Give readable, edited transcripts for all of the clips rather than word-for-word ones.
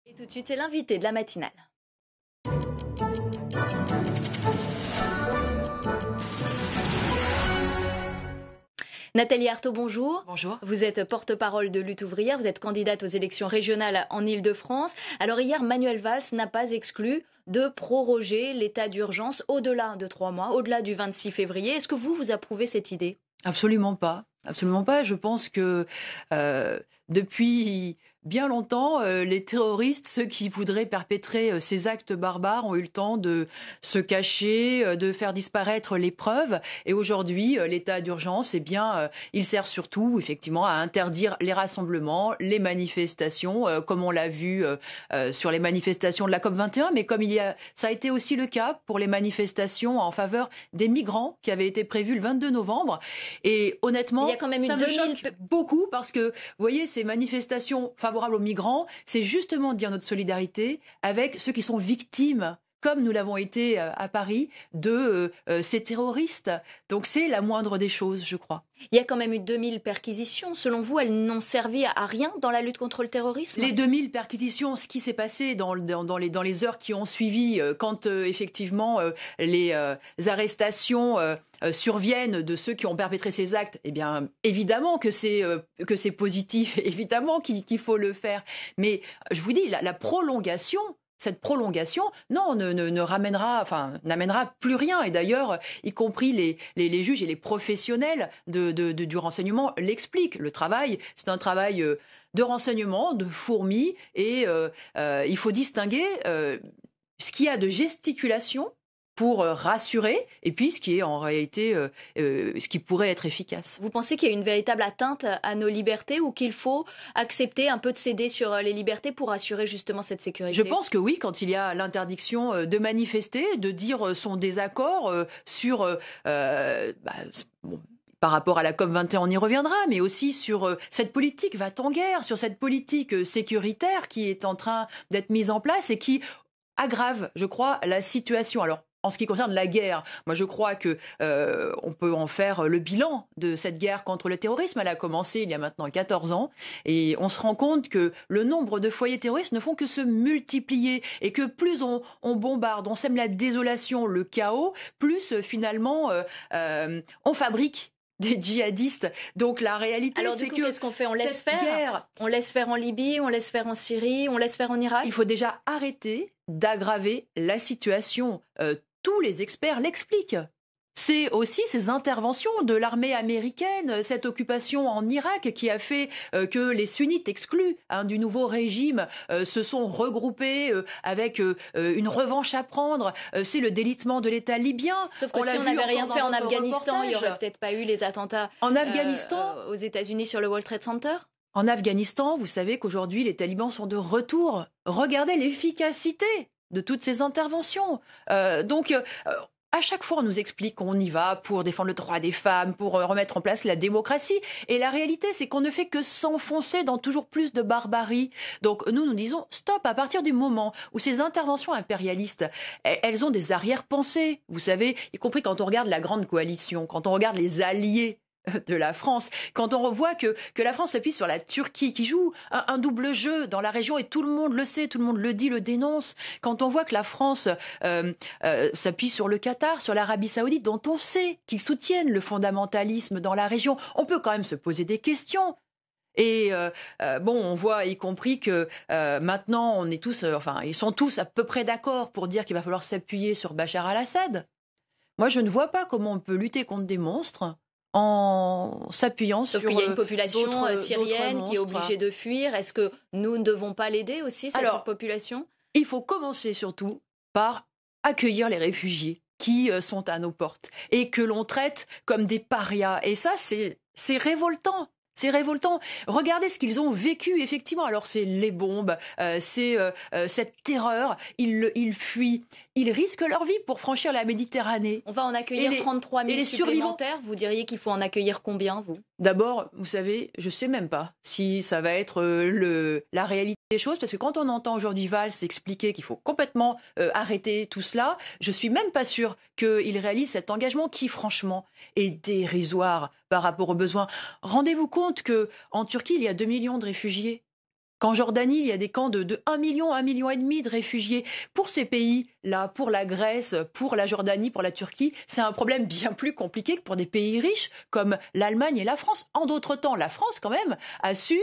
Et tout de suite, c'est l'invité de la matinale. Nathalie Arthaud, bonjour. Bonjour. Vous êtes porte-parole de Lutte ouvrière, vous êtes candidate aux élections régionales en Île-de-France. Alors hier, Manuel Valls n'a pas exclu de proroger l'état d'urgence au-delà de 3 mois, au-delà du 26 février. Est-ce que vous approuvez cette idée ? Absolument pas. Absolument pas. Je pense que depuis bien longtemps, les terroristes, ceux qui voudraient perpétrer ces actes barbares, ont eu le temps de se cacher, de faire disparaître les preuves. Et aujourd'hui, l'état d'urgence, il sert surtout, effectivement, à interdire les rassemblements, les manifestations, comme on l'a vu sur les manifestations de la COP21, mais ça a été aussi le cas pour les manifestations en faveur des migrants qui avaient été prévues le 22 novembre. Et honnêtement, il y a quand même ça me choque beaucoup parce que, vous voyez, ces manifestations favorables aux migrants, c'est justement dire notre solidarité avec ceux qui sont victimes, comme nous l'avons été à Paris, de ces terroristes. Donc c'est la moindre des choses, je crois. Il y a quand même eu 2000 perquisitions. Selon vous, elles n'ont servi à rien dans la lutte contre le terrorisme ? Les 2000 perquisitions, ce qui s'est passé dans les heures qui ont suivi, quand effectivement les arrestations surviennent de ceux qui ont perpétré ces actes, eh bien évidemment que c'est positif, évidemment qu'il faut le faire. Mais je vous dis, la prolongation. Cette prolongation, non, n'amènera plus rien. Et d'ailleurs, y compris les juges et les professionnels du renseignement l'expliquent. Le travail, c'est un travail de renseignement, de fourmi, et il faut distinguer ce qu'il y a de gesticulation pour rassurer, et puis ce qui est en réalité, ce qui pourrait être efficace. Vous pensez qu'il y a une véritable atteinte à nos libertés ou qu'il faut accepter un peu de céder sur les libertés pour assurer justement cette sécurité ? Je pense que oui, quand il y a l'interdiction de manifester, de dire son désaccord sur... par rapport à la COP21, on y reviendra, mais aussi sur cette politique va-t-en-guerre, sur cette politique sécuritaire qui est en train d'être mise en place et qui aggrave, je crois, la situation. Alors, en ce qui concerne la guerre, moi je crois que on peut en faire le bilan de cette guerre contre le terrorisme. Elle a commencé il y a maintenant 14 ans et on se rend compte que le nombre de foyers terroristes ne font que se multiplier et que plus on bombarde, on sème la désolation, le chaos, plus finalement on fabrique des djihadistes. Donc la réalité, alors, c'est du coup, que qu'est-ce qu'on fait ? On laisse faire. On laisse faire en Libye, on laisse faire en Syrie, on laisse faire en Irak. Il faut déjà arrêter d'aggraver la situation. Tous les experts l'expliquent. C'est aussi ces interventions de l'armée américaine, cette occupation en Irak qui a fait que les sunnites exclus du nouveau régime se sont regroupés avec une revanche à prendre. C'est le délitement de l'État libyen. Sauf que si on n'avait rien fait en Afghanistan, il n'y aurait peut-être pas eu les attentats en Afghanistan, aux États-Unis sur le World Trade Center. En Afghanistan, vous savez qu'aujourd'hui, les talibans sont de retour. Regardez l'efficacité de toutes ces interventions. À chaque fois, on nous explique qu'on y va pour défendre le droit des femmes, pour remettre en place la démocratie. Et la réalité, c'est qu'on ne fait que s'enfoncer dans toujours plus de barbarie. Donc nous disons stop à partir du moment où ces interventions impérialistes, elles ont des arrière-pensées. Vous savez, y compris quand on regarde la grande coalition, quand on regarde les alliés de la France, quand on revoit que la France s'appuie sur la Turquie qui joue un double jeu dans la région et tout le monde le sait, tout le monde le dit, le dénonce, quand on voit que la France s'appuie sur le Qatar, sur l'Arabie Saoudite dont on sait qu'ils soutiennent le fondamentalisme dans la région, on peut quand même se poser des questions. Et on voit y compris que maintenant on est tous, ils sont tous à peu près d'accord pour dire qu'il va falloir s'appuyer sur Bachar al-Assad. Moi je ne vois pas comment on peut lutter contre des monstres en s'appuyant sur... Sauf qu'il y a une population syrienne qui est obligée de fuir. Est-ce que nous ne devons pas l'aider aussi, cette population ? Il faut commencer surtout par accueillir les réfugiés qui sont à nos portes et que l'on traite comme des parias. Et ça, c'est révoltant. C'est révoltant. Regardez ce qu'ils ont vécu, effectivement. Alors, c'est les bombes, c'est cette terreur. Ils fuient. Ils risquent leur vie pour franchir la Méditerranée. On va en accueillir 33 000 supplémentaires. Vous diriez qu'il faut en accueillir combien, vous ? D'abord, vous savez, je ne sais même pas si ça va être la réalité des choses. Parce que quand on entend aujourd'hui Valls expliquer qu'il faut complètement arrêter tout cela, je ne suis même pas sûre qu'il réalise cet engagement qui, franchement, est dérisoire par rapport aux besoins. Rendez-vous compte qu'en Turquie, il y a 2 millions de réfugiés. qu'en Jordanie, il y a des camps de 1 million, 1,5 million de réfugiés. Pour ces pays-là, pour la Grèce, pour la Jordanie, pour la Turquie, c'est un problème bien plus compliqué que pour des pays riches comme l'Allemagne et la France. En d'autres temps, la France, quand même, a su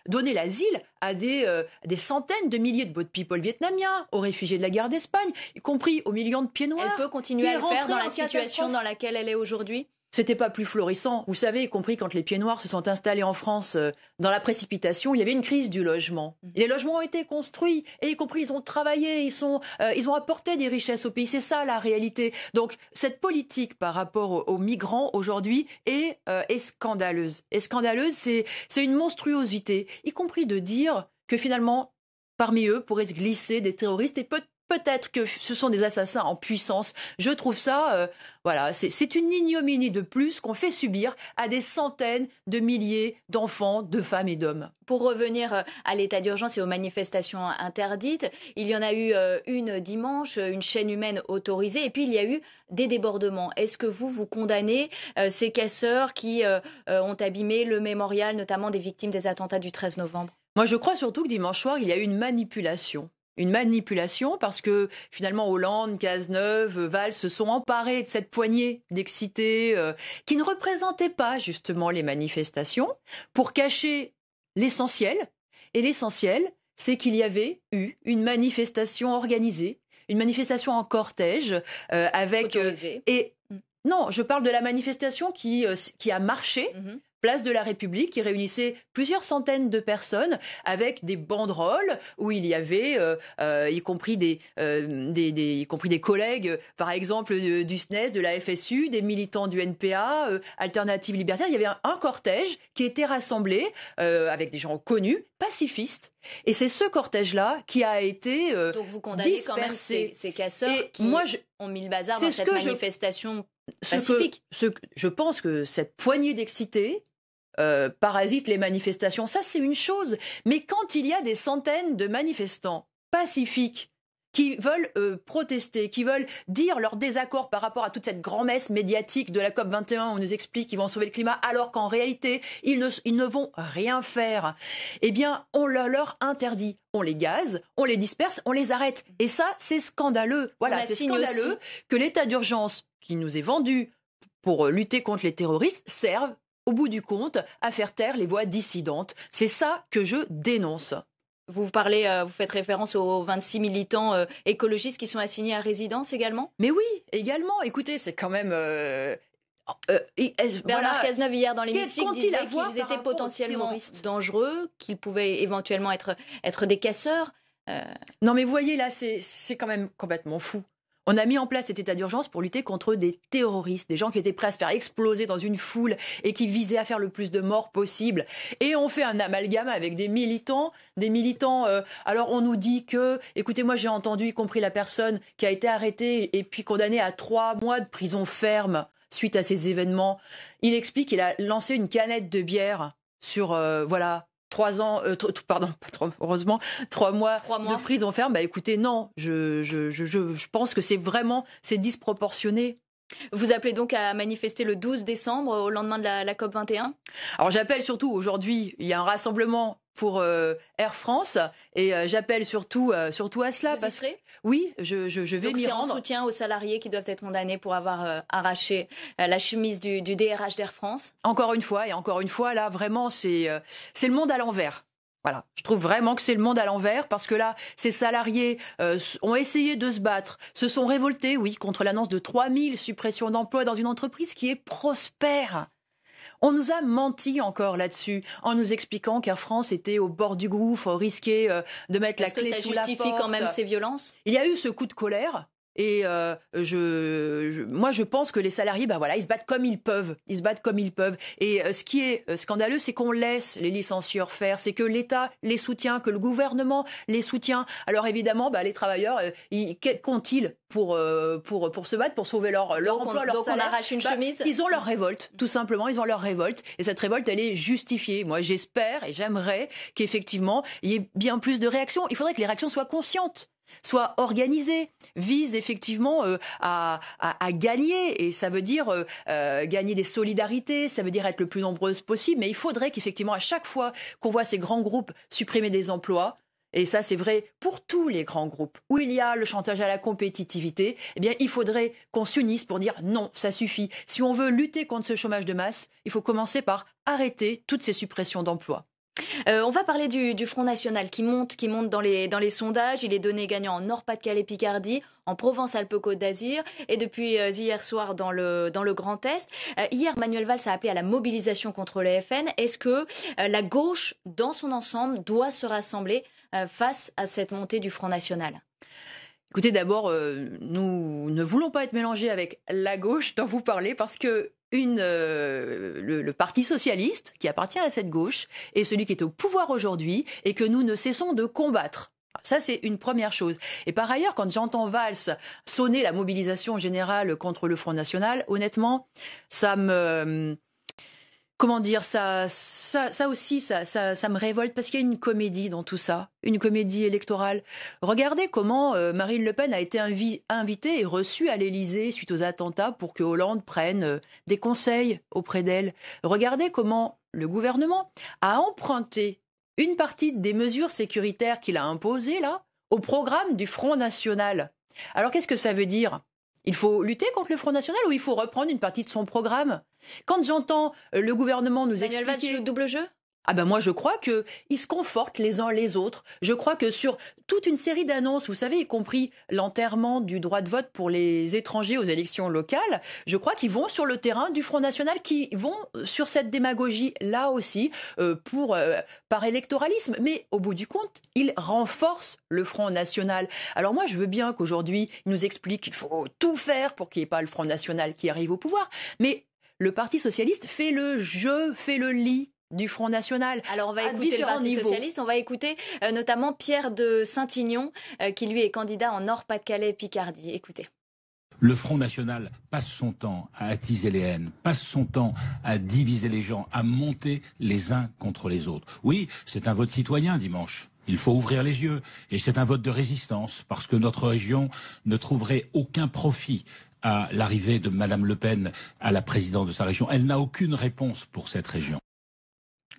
donner l'asile à des centaines de milliers de boat people vietnamiens, aux réfugiés de la guerre d'Espagne, y compris aux millions de pieds noirs. Elle peut continuer à le faire dans la situation dans laquelle elle est aujourd'hui? C'était pas plus florissant. Vous savez, y compris quand les pieds noirs se sont installés en France dans la précipitation, il y avait une crise du logement. Et les logements ont été construits, et y compris ils ont travaillé, ils ont apporté des richesses au pays. C'est ça la réalité. Donc cette politique par rapport aux migrants aujourd'hui est scandaleuse. Et scandaleuse, c'est une monstruosité, y compris de dire que finalement, parmi eux pourraient se glisser des terroristes et peut-être que ce sont des assassins en puissance. Je trouve ça, c'est une ignominie de plus qu'on fait subir à des centaines de milliers d'enfants, de femmes et d'hommes. Pour revenir à l'état d'urgence et aux manifestations interdites, il y en a eu une dimanche, une chaîne humaine autorisée, et puis il y a eu des débordements. Est-ce que vous condamnez ces casseurs qui ont abîmé le mémorial, notamment des victimes des attentats du 13 novembre? Moi, je crois surtout que dimanche soir, il y a eu une manipulation. Une manipulation parce que finalement Hollande, Cazeneuve, Valls se sont emparés de cette poignée d'excités qui ne représentaient pas justement les manifestations pour cacher l'essentiel. Et l'essentiel, c'est qu'il y avait eu une manifestation organisée, une manifestation en cortège avec... Non, je parle de la manifestation qui a marché. Place de la République, qui réunissait plusieurs centaines de personnes avec des banderoles où il y avait, y compris des collègues, par exemple du SNES, de la FSU, des militants du NPA, Alternative Libertaire. Il y avait un cortège qui était rassemblé avec des gens connus, pacifistes. Et c'est ce cortège-là qui a été Donc vous condamnez dispersé. Quand même ces casseurs qui ont mis le bazar dans cette manifestation pacifique. Je pense que cette poignée d'excités parasitent les manifestations, ça c'est une chose. Mais quand il y a des centaines de manifestants pacifiques qui veulent protester, qui veulent dire leur désaccord par rapport à toute cette grand-messe médiatique de la COP21 où on nous explique qu'ils vont sauver le climat alors qu'en réalité ils ne vont rien faire, eh bien on leur interdit. On les gaze, on les disperse, on les arrête. Et ça, c'est scandaleux. Voilà, c'est scandaleux que l'état d'urgence qui nous est vendu pour lutter contre les terroristes serve au bout du compte, à faire taire les voix dissidentes. C'est ça que je dénonce. Vous faites référence aux 26 militants écologistes qui sont assignés à résidence également? Mais oui, également. Écoutez, c'est quand même... Bernard Cazeneuve, hier dans l'hémicycle, disait qu'ils étaient potentiellement dangereux, qu'ils pouvaient éventuellement être des casseurs. Non mais vous voyez, là, c'est quand même complètement fou. On a mis en place cet état d'urgence pour lutter contre des terroristes, des gens qui étaient prêts à se faire exploser dans une foule et qui visaient à faire le plus de morts possible. Et on fait un amalgame avec des militants. Alors on nous dit que, écoutez, moi j'ai entendu, y compris la personne qui a été arrêtée et puis condamnée à 3 mois de prison ferme suite à ces événements. Il explique qu'il a lancé une canette de bière sur, 3 mois de prison ferme. Bah écoutez, non, je pense que c'est disproportionné. Vous appelez donc à manifester le 12 décembre, au lendemain de la COP21? Alors j'appelle surtout, aujourd'hui, il y a un rassemblement pour Air France et j'appelle surtout à cela. Vous y serez? Oui, je vais m'y rendre. Donc c'est en soutien aux salariés qui doivent être condamnés pour avoir arraché la chemise du DRH d'Air France? Encore une fois, là, vraiment, c'est le monde à l'envers. Voilà, je trouve vraiment que c'est le monde à l'envers parce que là, ces salariés ont essayé de se battre, se sont révoltés, oui, contre l'annonce de 3000 suppressions d'emplois dans une entreprise qui est prospère. On nous a menti encore là-dessus en nous expliquant qu'Air France était au bord du gouffre, risquait de mettre la clé sous la porte. Est-ce que ça justifie quand même ces violences? Il y a eu ce coup de colère. Et moi, je pense que les salariés, ils se battent comme ils peuvent. Et ce qui est scandaleux, c'est qu'on laisse les licencieurs faire. C'est que l'État les soutient, que le gouvernement les soutient. Alors évidemment, les travailleurs, qu'ont-ils pour se battre, pour sauver leur emploi, leur salaire? Donc on arrache une chemise? Ils ont leur révolte, tout simplement. Ils ont leur révolte. Et cette révolte, elle est justifiée. Moi, j'espère et j'aimerais qu'effectivement, il y ait bien plus de réactions. Il faudrait que les réactions soient conscientes. soit organisé, vise effectivement à gagner, et ça veut dire gagner des solidarités, ça veut dire être le plus nombreuse possible, mais il faudrait qu'effectivement à chaque fois qu'on voit ces grands groupes supprimer des emplois, et ça c'est vrai pour tous les grands groupes, où il y a le chantage à la compétitivité, eh bien il faudrait qu'on s'unisse pour dire non, ça suffit. Si on veut lutter contre ce chômage de masse, il faut commencer par arrêter toutes ces suppressions d'emplois. On va parler du Front National qui monte dans les sondages. Il est donné gagnant en Nord-Pas-de-Calais-Picardie, en Provence-Alpes-Côte d'Azur et depuis hier soir dans le Grand Est. Hier, Manuel Valls a appelé à la mobilisation contre le FN. Est-ce que la gauche, dans son ensemble, doit se rassembler face à cette montée du Front National ? Écoutez, d'abord, nous ne voulons pas être mélangés avec la gauche dont vous parlez, parce que le Parti socialiste, qui appartient à cette gauche, est celui qui est au pouvoir aujourd'hui et que nous ne cessons de combattre. Ça, c'est une première chose. Et par ailleurs, quand j'entends Valls sonner la mobilisation générale contre le Front National, honnêtement, ça me... Comment dire, ça aussi, ça me révolte, parce qu'il y a une comédie dans tout ça, une comédie électorale. Regardez comment Marine Le Pen a été invitée et reçue à l'Élysée suite aux attentats pour que Hollande prenne des conseils auprès d'elle. Regardez comment le gouvernement a emprunté une partie des mesures sécuritaires qu'il a imposées là au programme du Front National. Alors qu'est-ce que ça veut dire ? Il faut lutter contre le Front National, ou il faut reprendre une partie de son programme ? Quand j'entends le gouvernement nous expliquer... Manuel Valls joue double jeu ? Ah ben moi je crois qu'ils se confortent les uns les autres. Je crois que sur toute une série d'annonces, vous savez, y compris l'enterrement du droit de vote pour les étrangers aux élections locales, je crois qu'ils vont sur le terrain du Front National, qui vont sur cette démagogie là aussi par électoralisme. Mais au bout du compte, ils renforcent le Front National. Alors moi je veux bien qu'aujourd'hui ils nous expliquent qu'il faut tout faire pour qu'il n'y ait pas le Front National qui arrive au pouvoir, mais le Parti socialiste fait le jeu, fait le lit du Front National. Alors on va écouter le Parti socialiste, on va écouter notamment Pierre de Saint-Ignon qui lui est candidat en Nord-Pas-de-Calais-Picardie. Écoutez. Le Front National passe son temps à attiser les haines, passe son temps à diviser les gens, à monter les uns contre les autres. Oui, c'est un vote citoyen dimanche. Il faut ouvrir les yeux. Et c'est un vote de résistance, parce que notre région ne trouverait aucun profit à l'arrivée de Madame Le Pen à la présidence de sa région. Elle n'a aucune réponse pour cette région.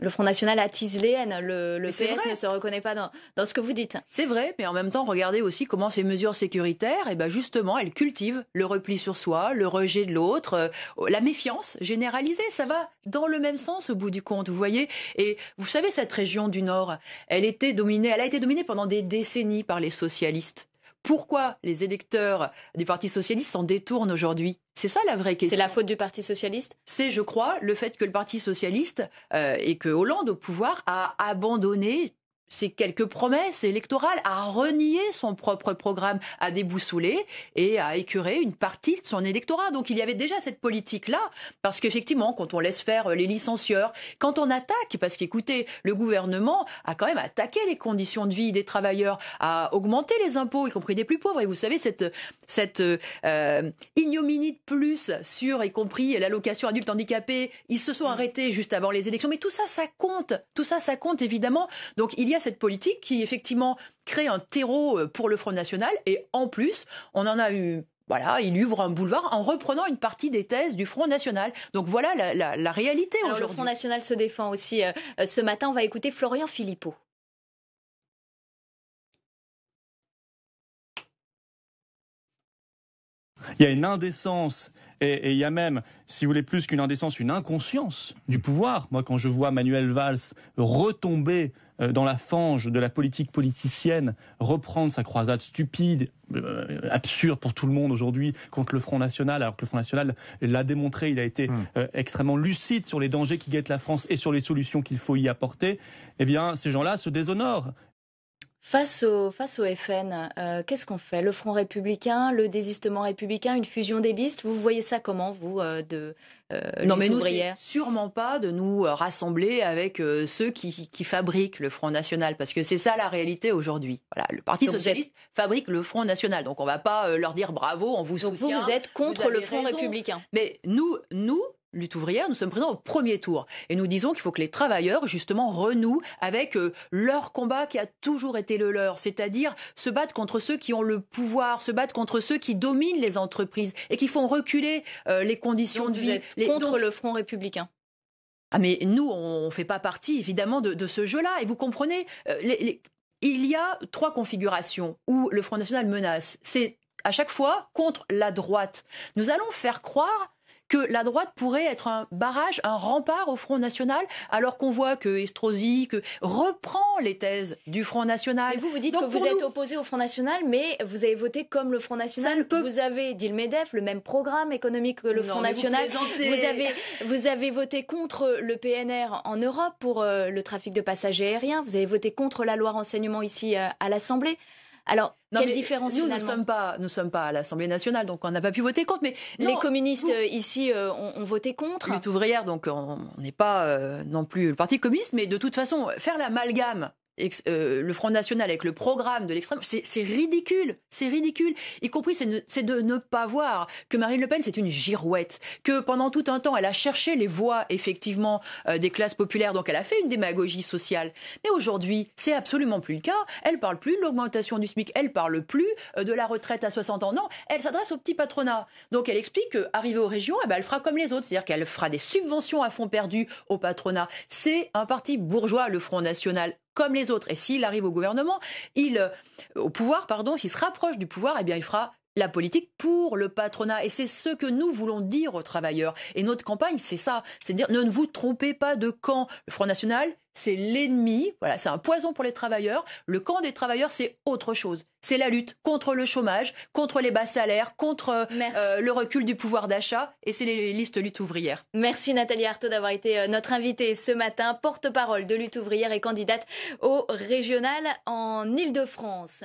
Le Front National attise les haines. Le PS ne se reconnaît pas dans ce que vous dites. C'est vrai, mais en même temps, regardez aussi comment ces mesures sécuritaires, justement, elles cultivent le repli sur soi, le rejet de l'autre, la méfiance généralisée. Ça va dans le même sens au bout du compte, vous voyez. Et vous savez, cette région du Nord, elle a été dominée pendant des décennies par les socialistes. Pourquoi les électeurs du Parti socialiste s'en détournent aujourd'hui ? C'est ça la vraie question. C'est la faute du Parti socialiste ? C'est, je crois, le fait que le Parti socialiste et que Hollande au pouvoir a abandonné ces quelques promesses électorales, à renier son propre programme, à déboussoler et à écurer une partie de son électorat. Donc il y avait déjà cette politique-là, parce qu'effectivement, quand on laisse faire les licencieurs, quand on attaque, parce qu'écoutez, le gouvernement a quand même attaqué les conditions de vie des travailleurs, a augmenté les impôts, y compris des plus pauvres. Et vous savez, cette ignominie de plus sur, y compris l'allocation adulte handicapé, ils se sont arrêtés juste avant les élections. Mais tout ça, ça compte. Tout ça, ça compte, évidemment. Donc il y a cette politique qui, effectivement, crée un terreau pour le Front National. Et en plus, on en a eu... Voilà, il ouvre un boulevard en reprenant une partie des thèses du Front National. Donc voilà la réalité aujourd'hui. Alors le Front National se défend aussi. Ce matin, on va écouter Florian Philippot. Il y a une indécence et il y a même, si vous voulez, plus qu'une indécence, une inconscience du pouvoir. Moi, quand je vois Manuel Valls retomber dans la fange de la politique politicienne, reprendre sa croisade stupide, absurde pour tout le monde aujourd'hui contre le Front National, alors que le Front National l'a démontré, il a été extrêmement lucide sur les dangers qui guettent la France et sur les solutions qu'il faut y apporter, eh bien, ces gens-là se déshonorent. Face au FN, qu'est-ce qu'on fait ? Le Front républicain, le désistement républicain, une fusion des listes, vous voyez ça comment, vous, Non, mais nous, c'est sûrement pas de nous rassembler avec ceux qui fabriquent le Front National, parce que c'est ça la réalité aujourd'hui. Voilà, le Parti socialiste fabrique le Front National, donc on va pas leur dire bravo, on vous soutient. Donc vous êtes contre le Front républicain. Mais nous, Lutte ouvrière, nous sommes présents au premier tour. Et nous disons qu'il faut que les travailleurs, justement, renouent avec leur combat qui a toujours été le leur. C'est-à-dire se battre contre ceux qui ont le pouvoir, se battre contre ceux qui dominent les entreprises et qui font reculer les conditions de vie. Vous êtes contre le Front républicain? Ah mais nous, on ne fait pas partie, évidemment, de ce jeu-là. Et vous comprenez, il y a 3 configurations où le Front National menace. C'est à chaque fois contre la droite. Nous allons faire croire que la droite pourrait être un barrage, un rempart au Front National, alors qu'on voit que Estrosi reprend les thèses du Front National. Mais vous dites que vous êtes opposé au Front National, mais vous avez voté comme le Front National. Vous avez, dit le MEDEF, le même programme économique que le Front National. Vous avez voté contre le PNR en Europe pour le trafic de passagers aériens. Vous avez voté contre la loi renseignement ici à l'Assemblée. Alors, quelle différence finalement ? Nous ne sommes pas à l'Assemblée nationale, donc on n'a pas pu voter contre. Mais les communistes ici ont voté contre. Lutte ouvrière, donc on n'est pas non plus le Parti communiste, mais de toute façon, faire l'amalgame le Front National avec le programme de l'extrême, c'est ridicule, c'est ridicule. Y compris, c'est de ne pas voir que Marine Le Pen, c'est une girouette, que pendant tout un temps, elle a cherché les voix, effectivement, des classes populaires, donc elle a fait une démagogie sociale. Mais aujourd'hui, c'est absolument plus le cas. Elle parle plus de l'augmentation du SMIC, elle parle plus de la retraite à 60 ans. Non, elle s'adresse au petit patronat. Donc elle explique qu'arrivée aux régions, elle fera comme les autres, c'est-à-dire qu'elle fera des subventions à fonds perdus au patronat. C'est un parti bourgeois, le Front National, comme les autres. Et s'il arrive au gouvernement, s'il se rapproche du pouvoir, eh bien, il fera la politique pour le patronat. Et c'est ce que nous voulons dire aux travailleurs. Et notre campagne, c'est ça. C'est dire, ne vous trompez pas de camp. Le Front National, c'est l'ennemi. Voilà, c'est un poison pour les travailleurs. Le camp des travailleurs, c'est autre chose. C'est la lutte contre le chômage, contre les bas salaires, contre le recul du pouvoir d'achat. Et c'est les listes lutte ouvrière. Merci Nathalie Arthaud d'avoir été notre invitée ce matin, porte-parole de Lutte ouvrière et candidate au régional en Île-de-France.